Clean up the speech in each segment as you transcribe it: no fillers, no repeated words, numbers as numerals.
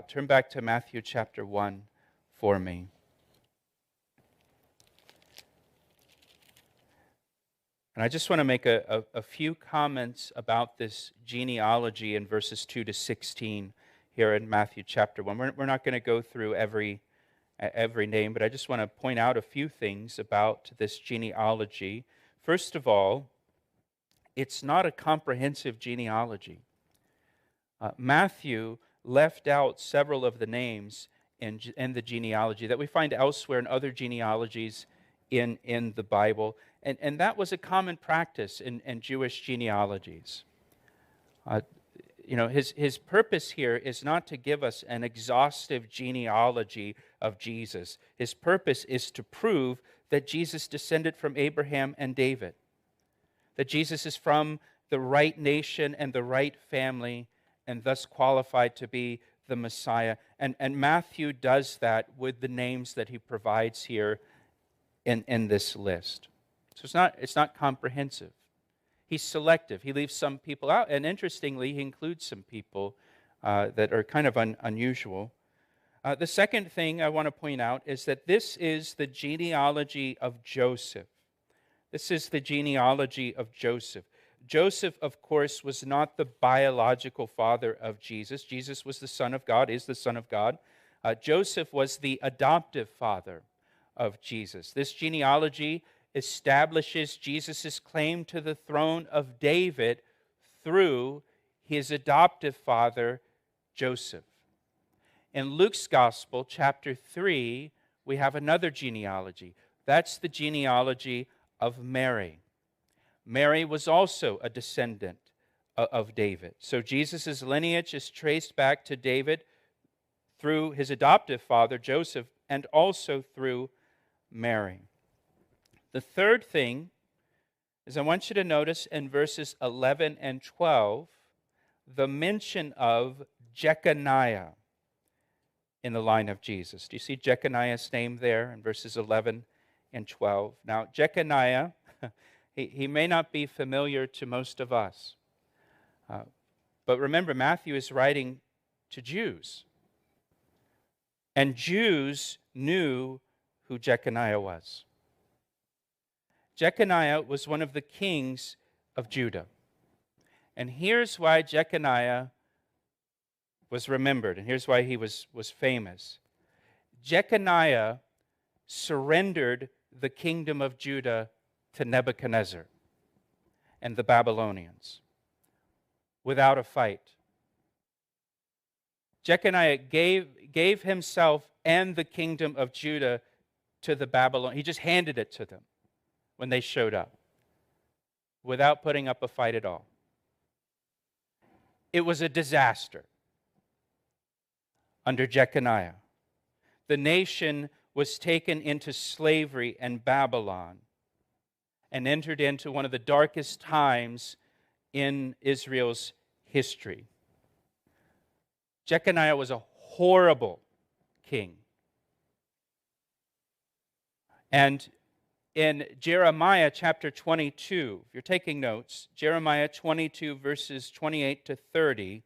Turn back to Matthew chapter 1 for me. And I just want to make a few comments about this genealogy in verses 2 to 16 here in Matthew chapter 1. We're not going to go through every name, but I just want to point out a few things about this genealogy. First of all, it's not a comprehensive genealogy. Matthew left out several of the names in the genealogy that we find elsewhere in other genealogies in the Bible. And that was a common practice in Jewish genealogies. His purpose here is not to give us an exhaustive genealogy of Jesus. His purpose is to prove that Jesus descended from Abraham and David, that Jesus is from the right nation and the right family, and thus qualified to be the Messiah. And Matthew does that with the names that he provides here in this list. So it's not comprehensive. He's selective. He leaves some people out, and interestingly, he includes some people that are kind of unusual. The second thing I want to point out is that this is the genealogy of Joseph. This is the genealogy of Joseph. Joseph, of course, was not the biological father of Jesus. Jesus was the Son of God, is the Son of God. Joseph was the adoptive father of Jesus. This genealogy establishes Jesus' claim to the throne of David through his adoptive father, Joseph. In Luke's Gospel, chapter 3, we have another genealogy. That's the genealogy of Mary. Mary was also a descendant of David. So Jesus' lineage is traced back to David through his adoptive father, Joseph, and also through Mary. The third thing is I want you to notice in verses 11 and 12 the mention of Jeconiah in the line of Jesus. Do you see Jeconiah's name there in verses 11 and 12? Now, Jeconiah, he may not be familiar to most of us. But remember, Matthew is writing to Jews. And Jews knew who Jeconiah was. Jeconiah was one of the kings of Judah. And here's why Jeconiah was remembered, and here's why he was famous. Jeconiah surrendered the kingdom of Judah to Nebuchadnezzar and the Babylonians without a fight. Jeconiah gave himself and the kingdom of Judah to the Babylonians. He just handed it to them when they showed up without putting up a fight at all. It was a disaster under Jeconiah. The nation was taken into slavery in Babylon and entered into one of the darkest times in Israel's history. Jeconiah was a horrible king. And in Jeremiah chapter 22, if you're taking notes, Jeremiah 22 verses 28 to 30,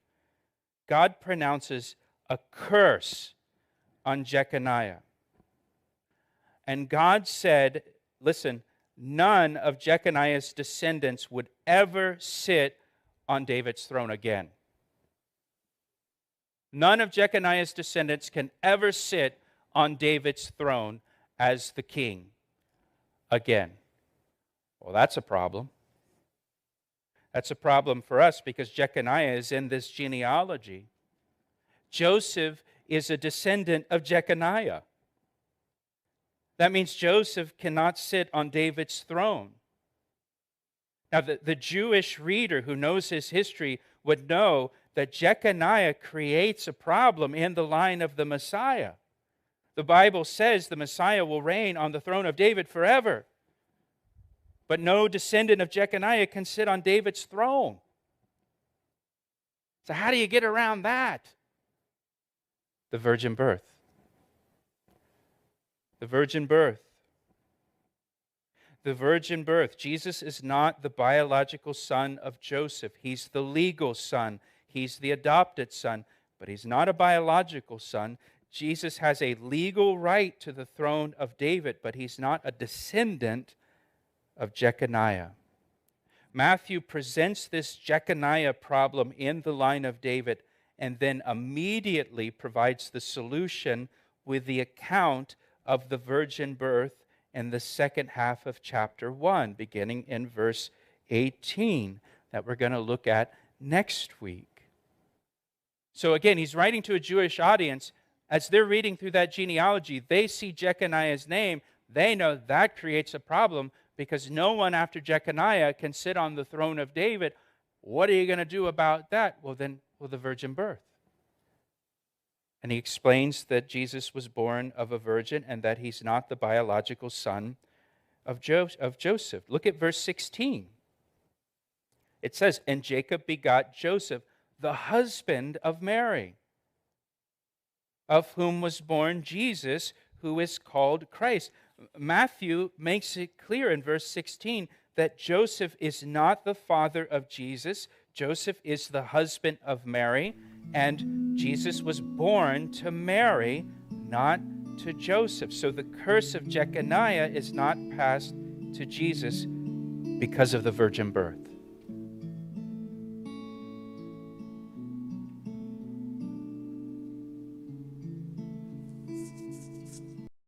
God pronounces a curse on Jeconiah. And God said, listen, none of Jeconiah's descendants would ever sit on David's throne again. None of Jeconiah's descendants can ever sit on David's throne as the king again. Well, that's a problem. That's a problem for us because Jeconiah is in this genealogy. Joseph is a descendant of Jeconiah. That means Joseph cannot sit on David's throne. Now, the Jewish reader who knows his history would know that Jeconiah creates a problem in the line of the Messiah. The Bible says the Messiah will reign on the throne of David forever. But no descendant of Jeconiah can sit on David's throne. So how do you get around that? The virgin birth. The virgin birth. The virgin birth. Jesus is not the biological son of Joseph. He's the legal son. He's the adopted son. but he's not a biological son. Jesus has a legal right to the throne of David, but he's not a descendant of Jeconiah. Matthew presents this Jeconiah problem in the line of David and then immediately provides the solution with the account of the virgin birth in the second half of chapter 1, beginning in verse 18, that we're going to look at next week. So again, he's writing to a Jewish audience. As they're reading through that genealogy, they see Jeconiah's name. They know that creates a problem because no one after Jeconiah can sit on the throne of David. What are you going to do about that? Well, the virgin birth. And he explains that Jesus was born of a virgin and that he's not the biological son of Joseph. Look at verse 16. It says, "And Jacob begot Joseph, the husband of Mary, of whom was born Jesus, who is called Christ." Matthew makes it clear in verse 16 that Joseph is not the father of Jesus. Joseph is the husband of Mary, and Jesus was born to Mary, not to Joseph. So the curse of Jeconiah is not passed to Jesus because of the virgin birth.